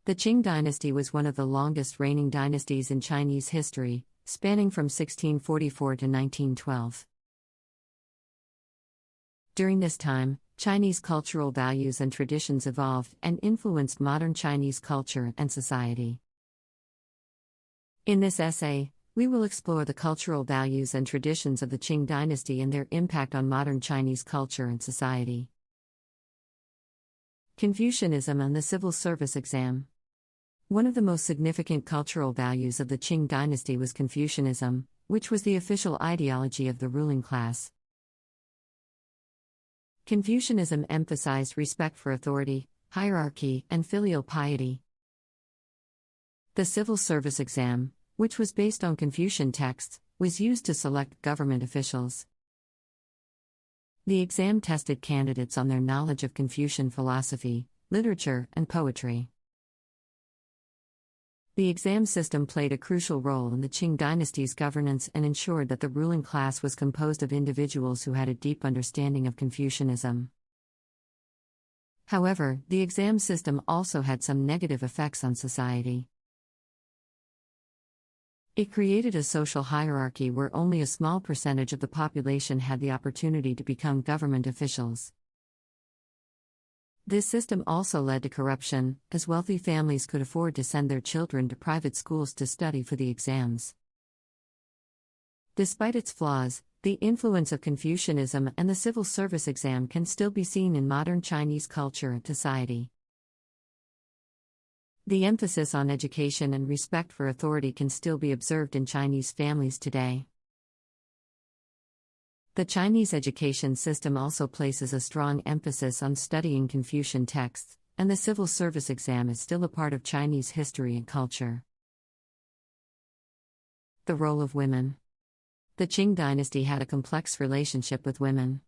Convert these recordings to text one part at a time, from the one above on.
The Qing Dynasty was one of the longest reigning dynasties in Chinese history, spanning from 1644 to 1912. During this time, Chinese cultural values and traditions evolved and influenced modern Chinese culture and society. In this essay, we will explore the cultural values and traditions of the Qing Dynasty and their impact on modern Chinese culture and society. Confucianism and the Civil Service Exam. One of the most significant cultural values of the Qing Dynasty was Confucianism, which was the official ideology of the ruling class. Confucianism emphasized respect for authority, hierarchy, and filial piety. The Civil Service Exam, which was based on Confucian texts, was used to select government officials. The exam tested candidates on their knowledge of Confucian philosophy, literature, and poetry. The exam system played a crucial role in the Qing dynasty's governance and ensured that the ruling class was composed of individuals who had a deep understanding of Confucianism. However, the exam system also had some negative effects on society. It created a social hierarchy where only a small percentage of the population had the opportunity to become government officials. This system also led to corruption, as wealthy families could afford to send their children to private schools to study for the exams. Despite its flaws, the influence of Confucianism and the Civil Service Exam can still be seen in modern Chinese culture and society. The emphasis on education and respect for authority can still be observed in Chinese families today. The Chinese education system also places a strong emphasis on studying Confucian texts, and the Civil Service Exam is still a part of Chinese history and culture. The role of women. The Qing dynasty had a complex relationship with women.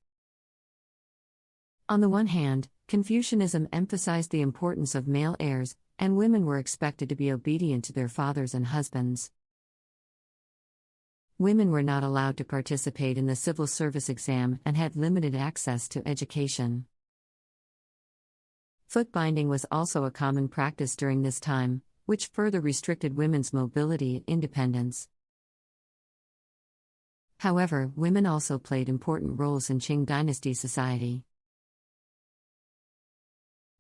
On the one hand, Confucianism emphasized the importance of male heirs, and women were expected to be obedient to their fathers and husbands. Women were not allowed to participate in the Civil Service Exam and had limited access to education. Foot binding was also a common practice during this time, which further restricted women's mobility and independence. However, women also played important roles in Qing dynasty society.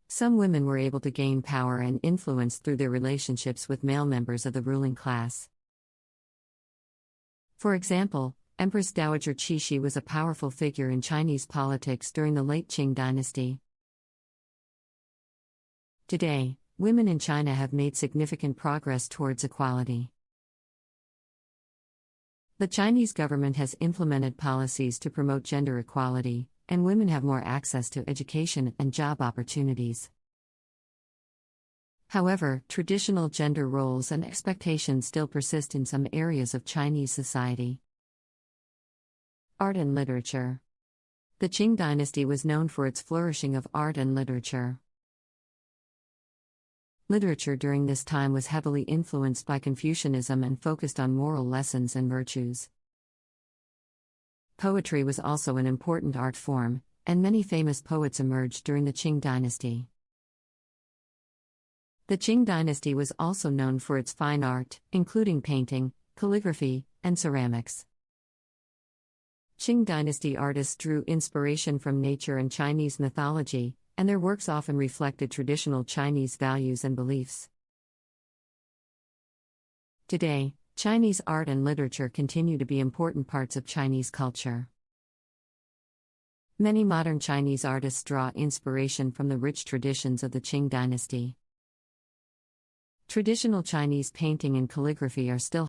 Some women were able to gain power and influence through their relationships with male members of the ruling class. For example, Empress Dowager Cixi was a powerful figure in Chinese politics during the late Qing dynasty. Today, women in China have made significant progress towards equality. The Chinese government has implemented policies to promote gender equality, and women have more access to education and job opportunities. However, traditional gender roles and expectations still persist in some areas of Chinese society. Art and literature. The Qing dynasty was known for its flourishing of art and literature. Literature during this time was heavily influenced by Confucianism and focused on moral lessons and virtues. Poetry was also an important art form, and many famous poets emerged during the Qing dynasty. The Qing dynasty was also known for its fine art, including painting, calligraphy, and ceramics. Qing dynasty artists drew inspiration from nature and Chinese mythology, and their works often reflected traditional Chinese values and beliefs. Today, Chinese art and literature continue to be important parts of Chinese culture. Many modern Chinese artists draw inspiration from the rich traditions of the Qing dynasty. Traditional Chinese painting and calligraphy are still